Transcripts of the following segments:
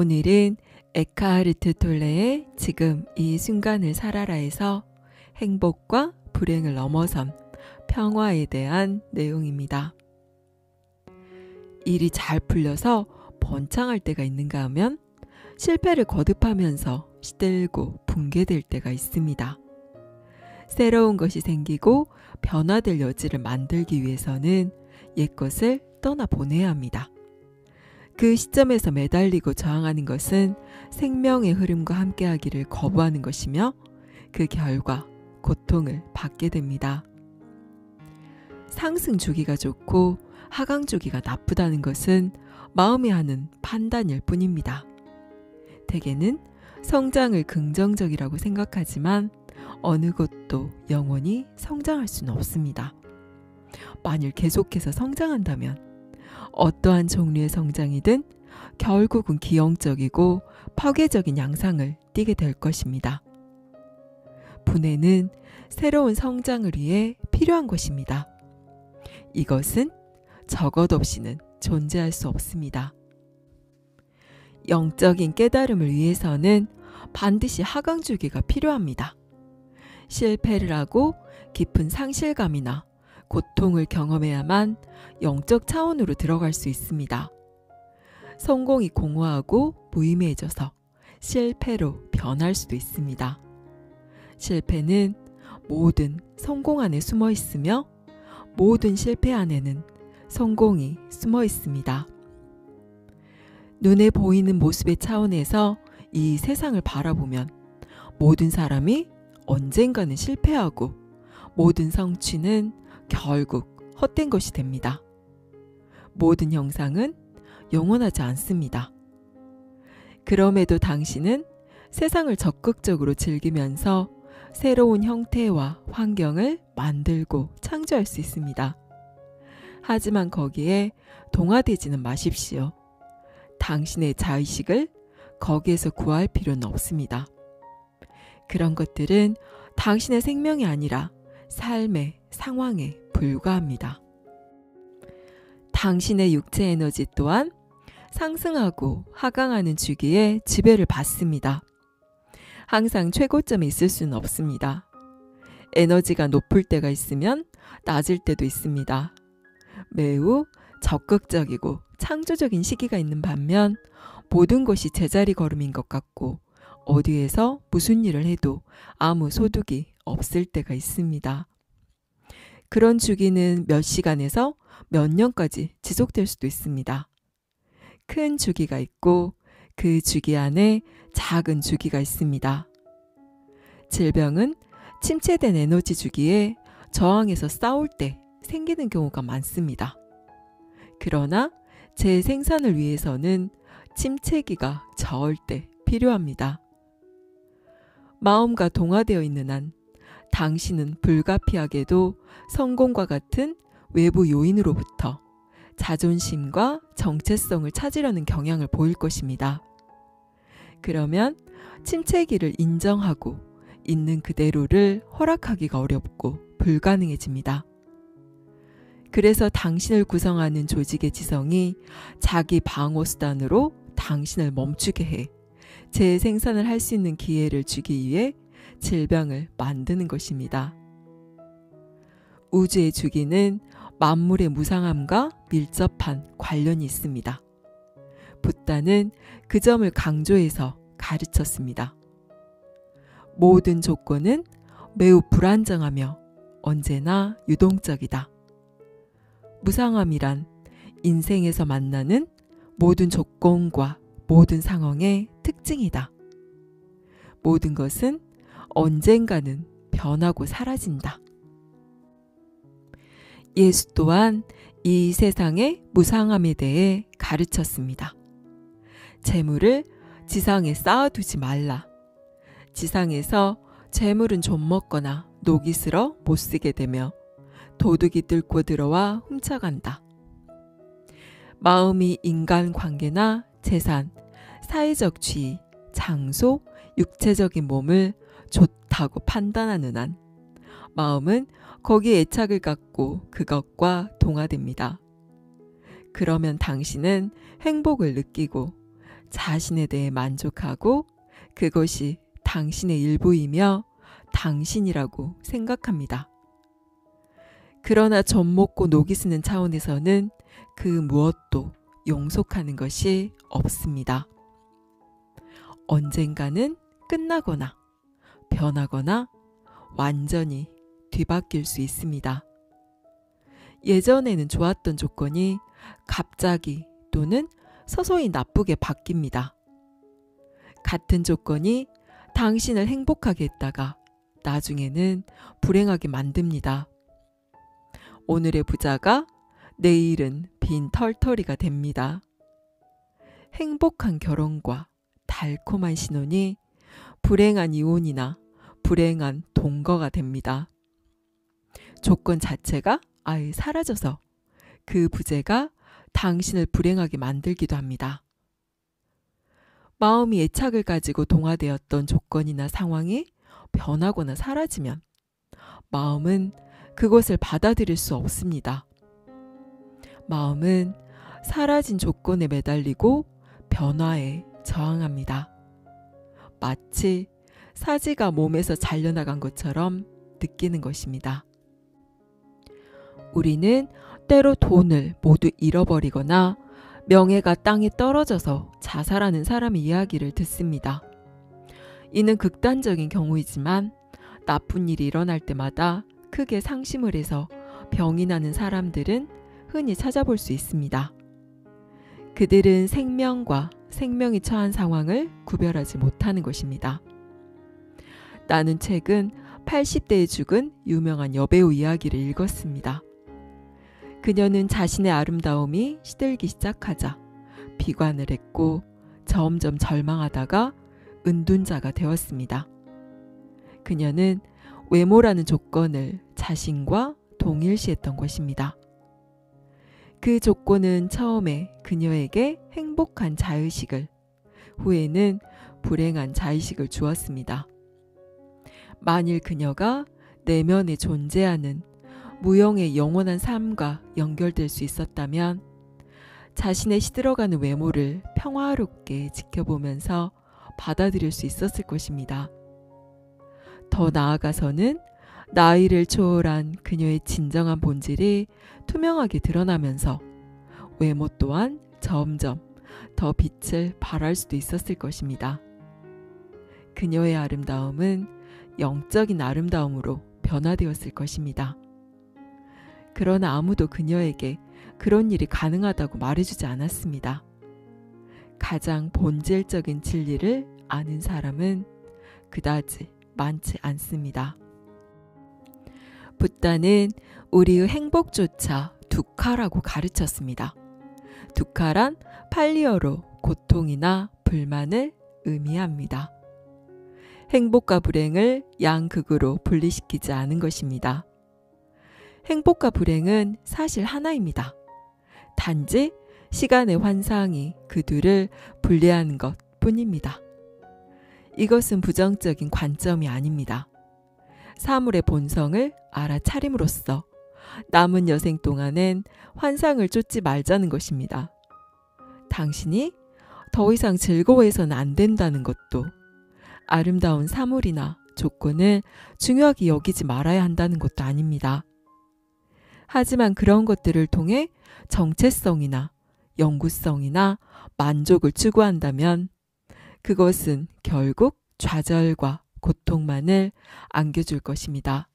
오늘은 에카하르트 톨레의 지금 이 순간을 살아라에서 행복과 불행을 넘어선 평화에 대한 내용입니다. 일이 잘 풀려서 번창할 때가 있는가 하면 실패를 거듭하면서 시들고 붕괴될 때가 있습니다. 새로운 것이 생기고 변화될 여지를 만들기 위해서는 옛것을 떠나보내야 합니다. 그 시점에서 매달리고 저항하는 것은 생명의 흐름과 함께하기를 거부하는 것이며 그 결과 고통을 받게 됩니다. 상승 주기가 좋고 하강 주기가 나쁘다는 것은 마음이 하는 판단일 뿐입니다. 대개는 성장을 긍정적이라고 생각하지만 어느 것도 영원히 성장할 수는 없습니다. 만일 계속해서 성장한다면 어떠한 종류의 성장이든 결국은 기형적이고 파괴적인 양상을 띠게 될 것입니다. 분해는 새로운 성장을 위해 필요한 것입니다. 이것은 저것 없이는 존재할 수 없습니다. 영적인 깨달음을 위해서는 반드시 하강 주기가 필요합니다. 실패를 하고 깊은 상실감이나 고통을 경험해야만 영적 차원으로 들어갈 수 있습니다. 성공이 공허하고 무의미해져서 실패로 변할 수도 있습니다. 실패는 모든 성공 안에 숨어 있으며 모든 실패 안에는 성공이 숨어 있습니다. 눈에 보이는 모습의 차원에서 이 세상을 바라보면 모든 사람이 언젠가는 실패하고 모든 성취는 결국 헛된 것이 됩니다. 모든 형상은 영원하지 않습니다. 그럼에도 당신은 세상을 적극적으로 즐기면서 새로운 형태와 환경을 만들고 창조할 수 있습니다. 하지만 거기에 동화되지는 마십시오. 당신의 자의식을 거기에서 구할 필요는 없습니다. 그런 것들은 당신의 생명이 아니라 삶의 상황에 불과합니다. 당신의 육체 에너지 또한 상승하고 하강하는 주기에 지배를 받습니다. 항상 최고점에 있을 수는 없습니다. 에너지가 높을 때가 있으면 낮을 때도 있습니다. 매우 적극적이고 창조적인 시기가 있는 반면 모든 것이 제자리 걸음인 것 같고 어디에서 무슨 일을 해도 아무 소득이 없을 때가 있습니다. 그런 주기는 몇 시간에서 몇 년까지 지속될 수도 있습니다. 큰 주기가 있고 그 주기 안에 작은 주기가 있습니다. 질병은 침체된 에너지 주기에 저항해서 싸울 때 생기는 경우가 많습니다. 그러나 재생산을 위해서는 침체기가 저을 때 필요합니다. 마음과 동화되어 있는 한 당신은 불가피하게도 성공과 같은 외부 요인으로부터 자존심과 정체성을 찾으려는 경향을 보일 것입니다. 그러면 침체기를 인정하고 있는 그대로를 허락하기가 어렵고 불가능해집니다. 그래서 당신을 구성하는 조직의 지성이 자기 방어 수단으로 당신을 멈추게 해 재생산을 할 수 있는 기회를 주기 위해 질병을 만드는 것입니다. 우주의 주기는 만물의 무상함과 밀접한 관련이 있습니다. 붓다는 그 점을 강조해서 가르쳤습니다. 모든 조건은 매우 불안정하며 언제나 유동적이다. 무상함이란 인생에서 만나는 모든 조건과 모든 상황의 특징이다. 모든 것은 언젠가는 변하고 사라진다. 예수 또한 이 세상의 무상함에 대해 가르쳤습니다. 재물을 지상에 쌓아두지 말라. 지상에서 재물은 좀먹거나 녹이 슬어 못쓰게 되며 도둑이 뚫고 들어와 훔쳐간다. 마음이 인간관계나 재산, 사회적 지위, 장소, 육체적인 몸을 좋다고 판단하는 한 마음은 거기에 애착을 갖고 그것과 동화됩니다. 그러면 당신은 행복을 느끼고 자신에 대해 만족하고 그것이 당신의 일부이며 당신이라고 생각합니다. 그러나 젖 먹고 녹이 쓰는 차원에서는 그 무엇도 용속하는 것이 없습니다. 언젠가는 끝나거나 변하거나 완전히 뒤바뀔 수 있습니다. 예전에는 좋았던 조건이 갑자기 또는 서서히 나쁘게 바뀝니다. 같은 조건이 당신을 행복하게 했다가 나중에는 불행하게 만듭니다. 오늘의 부자가 내일은 빈 털터리가 됩니다. 행복한 결혼과 달콤한 신혼이 불행한 이혼이나 불행한 동거가 됩니다. 조건 자체가 아예 사라져서 그 부재가 당신을 불행하게 만들기도 합니다. 마음이 애착을 가지고 동화되었던 조건이나 상황이 변하거나 사라지면 마음은 그것을 받아들일 수 없습니다. 마음은 사라진 조건에 매달리고 변화에 저항합니다. 마치 사지가 몸에서 잘려나간 것처럼 느끼는 것입니다. 우리는 때로 돈을 모두 잃어버리거나 명예가 땅에 떨어져서 자살하는 사람의 이야기를 듣습니다. 이는 극단적인 경우이지만 나쁜 일이 일어날 때마다 크게 상심을 해서 병이 나는 사람들은 흔히 찾아볼 수 있습니다. 그들은 생명과 생명이 처한 상황을 구별하지 못하는 것입니다. 나는 최근 80대에 죽은 유명한 여배우 이야기를 읽었습니다. 그녀는 자신의 아름다움이 시들기 시작하자 비관을 했고 점점 절망하다가 은둔자가 되었습니다. 그녀는 외모라는 조건을 자신과 동일시했던 것입니다. 그 조건은 처음에 그녀에게 행복한 자의식을, 후에는 불행한 자의식을 주었습니다. 만일 그녀가 내면에 존재하는 무형의 영원한 삶과 연결될 수 있었다면 자신의 시들어가는 외모를 평화롭게 지켜보면서 받아들일 수 있었을 것입니다. 더 나아가서는 나이를 초월한 그녀의 진정한 본질이 투명하게 드러나면서 외모 또한 점점 더 빛을 발할 수도 있었을 것입니다. 그녀의 아름다움은 영적인 아름다움으로 변화되었을 것입니다. 그러나 아무도 그녀에게 그런 일이 가능하다고 말해주지 않았습니다. 가장 본질적인 진리를 아는 사람은 그다지 많지 않습니다. 붓다는 우리의 행복조차 두카라고 가르쳤습니다. 두카란 팔리어로 고통이나 불만을 의미합니다. 행복과 불행을 양극으로 분리시키지 않은 것입니다. 행복과 불행은 사실 하나입니다. 단지 시간의 환상이 그 둘을 분리하는 것 뿐입니다. 이것은 부정적인 관점이 아닙니다. 사물의 본성을 알아차림으로써 남은 여생 동안엔 환상을 쫓지 말자는 것입니다. 당신이 더 이상 즐거워해서는 안 된다는 것도, 아름다운 사물이나 조건을 중요하게 여기지 말아야 한다는 것도 아닙니다. 하지만 그런 것들을 통해 정체성이나 영구성이나 만족을 추구한다면 그것은 결국 좌절과 고통만을 안겨줄 것입니다.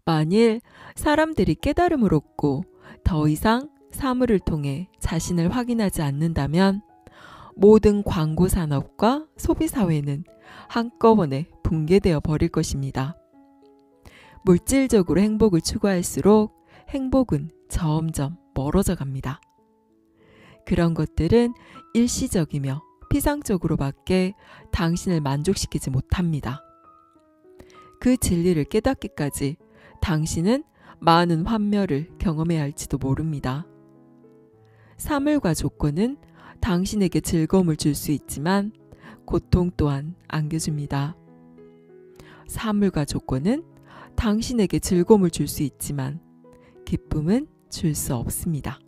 만일 사람들이 깨달음을 얻고 더 이상 사물을 통해 자신을 확인하지 않는다면 모든 광고 산업과 소비 사회는 한꺼번에 붕괴되어 버릴 것입니다. 물질적으로 행복을 추구할수록 행복은 점점 멀어져 갑니다. 그런 것들은 일시적이며 피상적으로밖에 당신을 만족시키지 못합니다. 그 진리를 깨닫기까지 당신은 많은 환멸을 경험해야 할지도 모릅니다. 사물과 조건은 당신에게 즐거움을 줄 수 있지만 고통 또한 안겨줍니다. 사물과 조건은 당신에게 즐거움을 줄 수 있지만 기쁨은 줄 수 없습니다.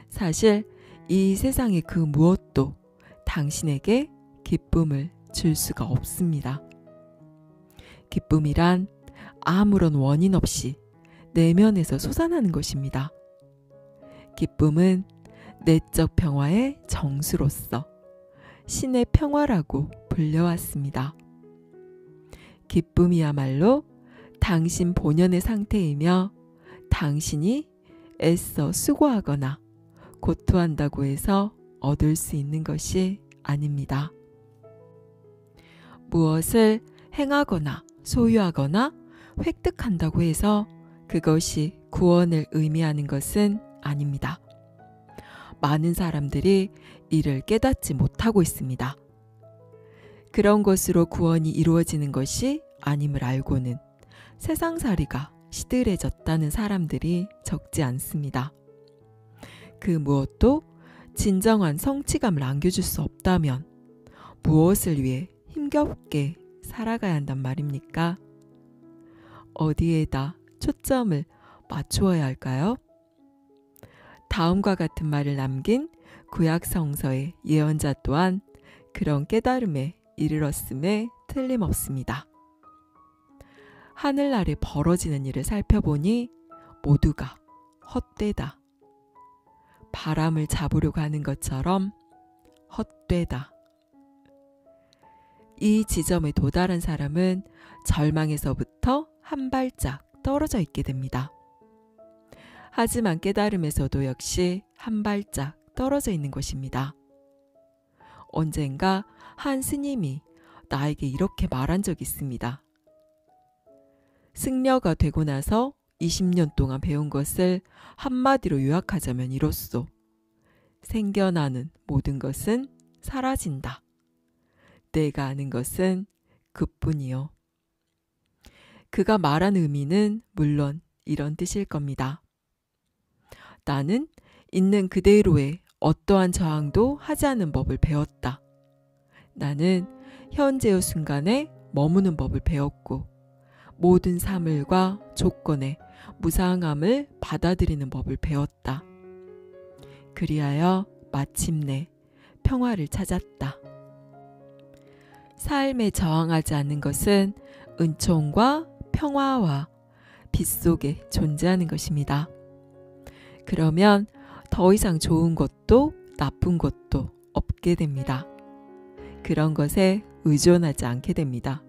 사실 이 세상의 그 무엇도 당신에게 기쁨을 줄 수가 없습니다. 기쁨이란 아무런 원인 없이 내면에서 솟아나는 것입니다. 기쁨은 내적 평화의 정수로서 신의 평화라고 불려왔습니다. 기쁨이야말로 당신 본연의 상태이며 당신이 애써 수고하거나 고토한다고 해서 얻을 수 있는 것이 아닙니다. 무엇을 행하거나 소유하거나 획득한다고 해서 그것이 구원을 의미하는 것은 아닙니다. 많은 사람들이 이를 깨닫지 못하고 있습니다. 그런 것으로 구원이 이루어지는 것이 아님을 알고는 세상살이가 시들해졌다는 사람들이 적지 않습니다. 그 무엇도 진정한 성취감을 안겨줄 수 없다면 무엇을 위해 힘겹게 살아가야 한단 말입니까? 어디에다 초점을 맞추어야 할까요? 다음과 같은 말을 남긴 구약 성서의 예언자 또한 그런 깨달음에 이르렀음에 틀림없습니다. 하늘 아래 벌어지는 일을 살펴보니 모두가 헛되다. 바람을 잡으려고 하는 것처럼 헛되다. 이 지점에 도달한 사람은 절망에서부터 한 발짝 떨어져 있게 됩니다. 하지만 깨달음에서도 역시 한 발짝 떨어져 있는 것입니다. 언젠가 한 스님이 나에게 이렇게 말한 적이 있습니다. 승려가 되고 나서 20년 동안 배운 것을 한마디로 요약하자면 이렇소. 생겨나는 모든 것은 사라진다. 내가 아는 것은 그뿐이요. 그가 말한 의미는 물론 이런 뜻일 겁니다. 나는 있는 그대로의 어떠한 저항도 하지 않는 법을 배웠다. 나는 현재의 순간에 머무는 법을 배웠고 모든 사물과 조건의 무상함을 받아들이는 법을 배웠다. 그리하여 마침내 평화를 찾았다. 삶에 저항하지 않는 것은 은총과 평화와 빛 속에 존재하는 것입니다. 그러면 더 이상 좋은 것도 나쁜 것도 없게 됩니다. 그런 것에 의존하지 않게 됩니다.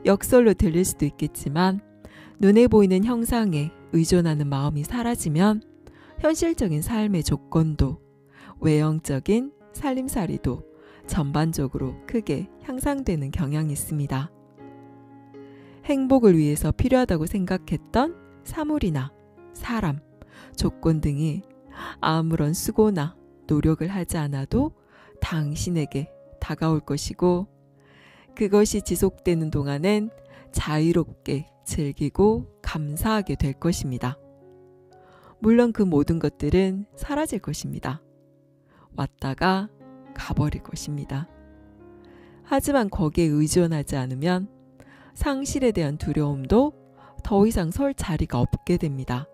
역설로 들릴 수도 있겠지만 눈에 보이는 형상에 의존하는 마음이 사라지면 현실적인 삶의 조건도 외형적인 살림살이도 전반적으로 크게 향상되는 경향이 있습니다. 행복을 위해서 필요하다고 생각했던 사물이나 사람, 조건 등이 아무런 수고나 노력을 하지 않아도 당신에게 다가올 것이고 그것이 지속되는 동안엔 자유롭게 즐기고 감사하게 될 것입니다. 물론 그 모든 것들은 사라질 것입니다. 왔다가 가버릴 것입니다. 하지만 거기에 의존하지 않으면 상실에 대한 두려움도 더 이상 설 자리가 없게 됩니다.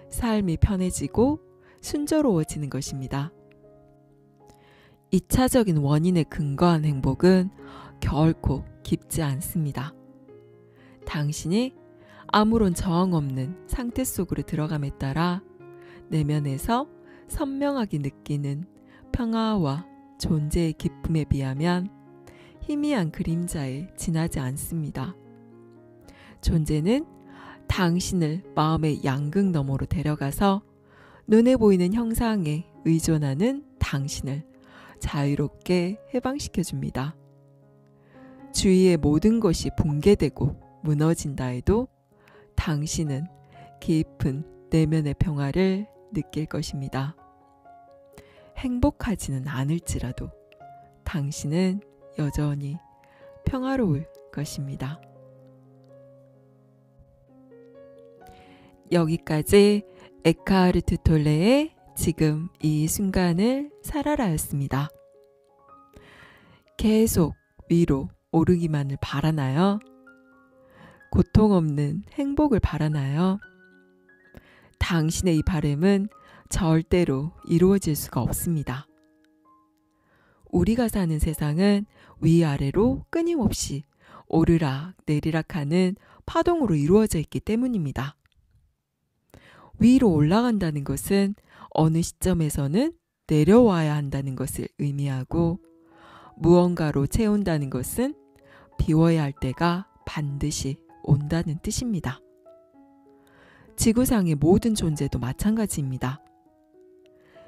삶이 편해지고 순조로워지는 것입니다. 2차적인 원인에 근거한 행복은 결코 깊지 않습니다. 당신이 아무런 저항 없는 상태 속으로 들어감에 따라 내면에서 선명하게 느끼는 평화와 존재의 기쁨에 비하면 희미한 그림자에 지나지 않습니다. 존재는 당신을 마음의 양극 너머로 데려가서 눈에 보이는 형상에 의존하는 당신을 자유롭게 해방시켜줍니다. 주위의 모든 것이 붕괴되고 무너진다 해도 당신은 깊은 내면의 평화를 느낄 것입니다. 행복하지는 않을지라도 당신은 여전히 평화로울 것입니다. 여기까지 에크하르트 톨레의 지금 이 순간을 살아라였습니다. 계속 위로 오르기만을 바라나요? 고통 없는 행복을 바라나요? 당신의 이 바람은 절대로 이루어질 수가 없습니다. 우리가 사는 세상은 위아래로 끊임없이 오르락 내리락 하는 파동으로 이루어져 있기 때문입니다. 위로 올라간다는 것은 어느 시점에서는 내려와야 한다는 것을 의미하고, 무언가로 채운다는 것은 비워야 할 때가 반드시 온다는 뜻입니다. 지구상의 모든 존재도 마찬가지입니다.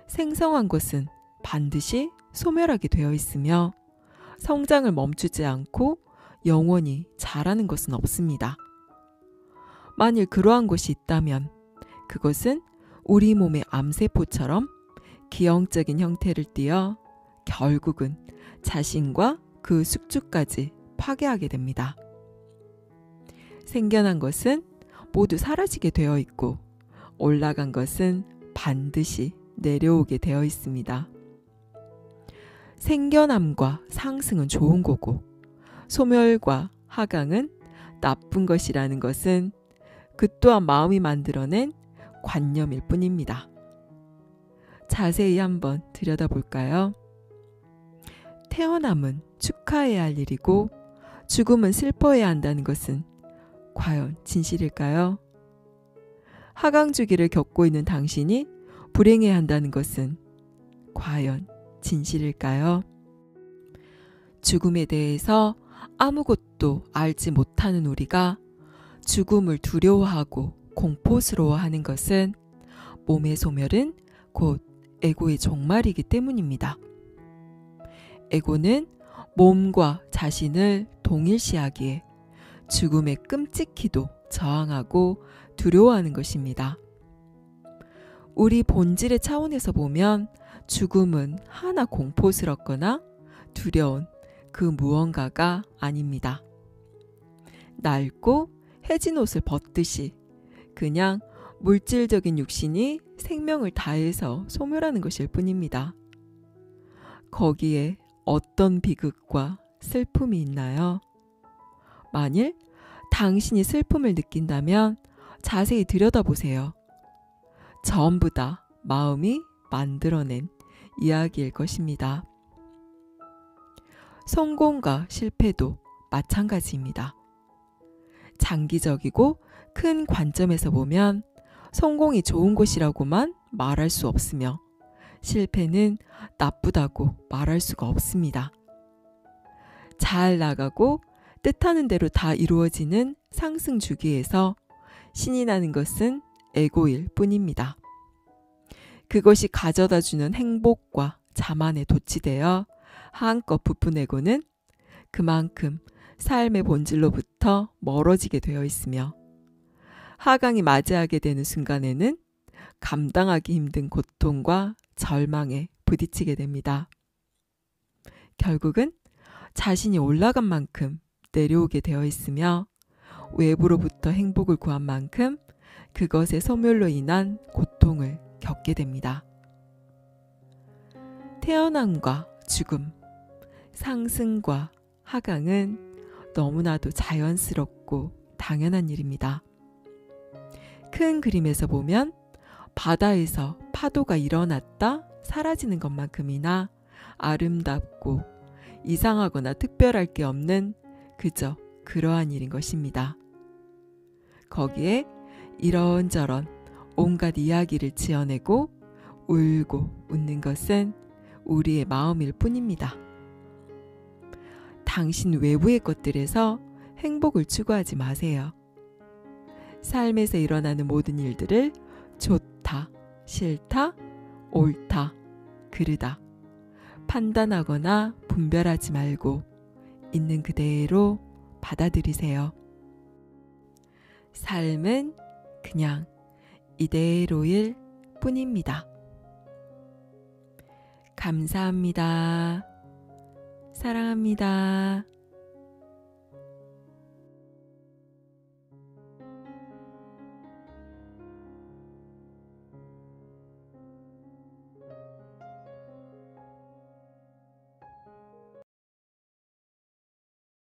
생성한 것은 반드시 소멸하게 되어 있으며, 성장을 멈추지 않고 영원히 자라는 것은 없습니다. 만일 그러한 것이 있다면 그것은 우리 몸의 암세포처럼 기형적인 형태를 띠어 결국은 자신과 그 숙주까지 파괴하게 됩니다. 생겨난 것은 모두 사라지게 되어 있고, 올라간 것은 반드시 내려오게 되어 있습니다. 생겨남과 상승은 좋은 거고, 소멸과 하강은 나쁜 것이라는 것은 그 또한 마음이 만들어낸 관념일 뿐입니다. 자세히 한번 들여다볼까요? 태어남은 축하해야 할 일이고, 죽음은 슬퍼해야 한다는 것은 과연 진실일까요? 하강 주기를 겪고 있는 당신이 불행해야 한다는 것은 과연 진실일까요? 죽음에 대해서 아무것도 알지 못하는 우리가 죽음을 두려워하고 공포스러워하는 것은 몸의 소멸은 곧 에고의 종말이기 때문입니다. 에고는 몸과 자신을 동일시하기에 죽음에 끔찍히도 저항하고 두려워하는 것입니다. 우리 본질의 차원에서 보면 죽음은 하나 공포스럽거나 두려운 그 무언가가 아닙니다. 낡고 해진 옷을 벗듯이 그냥 물질적인 육신이 생명을 다해서 소멸하는 것일 뿐입니다. 거기에 어떤 비극과 슬픔이 있나요? 만일 당신이 슬픔을 느낀다면 자세히 들여다보세요. 전부 다 마음이 만들어낸 이야기일 것입니다. 성공과 실패도 마찬가지입니다. 장기적이고 큰 관점에서 보면 성공이 좋은 것이라고만 말할 수 없으며, 실패는 나쁘다고 말할 수가 없습니다. 잘 나가고 뜻하는 대로 다 이루어지는 상승 주기에서 신이 나는 것은 에고일 뿐입니다. 그것이 가져다주는 행복과 자만에 도취되어 한껏 부푼 에고는 그만큼 삶의 본질로부터 멀어지게 되어 있으며, 하강이 맞이하게 되는 순간에는 감당하기 힘든 고통과 절망에 부딪히게 됩니다. 결국은 자신이 올라간 만큼 내려오게 되어 있으며, 외부로부터 행복을 구한 만큼 그것의 소멸로 인한 고통을 겪게 됩니다. 태어남과 죽음, 상승과 하강은 너무나도 자연스럽고 당연한 일입니다. 큰 그림에서 보면 바다에서 파도가 일어났다 사라지는 것만큼이나 아름답고 이상하거나 특별할 게 없는 그저 그러한 일인 것입니다. 거기에 이런저런 온갖 이야기를 지어내고 울고 웃는 것은 우리의 마음일 뿐입니다. 당신 외부의 것들에서 행복을 추구하지 마세요. 삶에서 일어나는 모든 일들을 좋다, 싫다, 옳다, 그르다 판단하거나 분별하지 말고 있는 그대로 받아들이세요. 삶은 그냥 이대로일 뿐입니다. 감사합니다. 사랑합니다.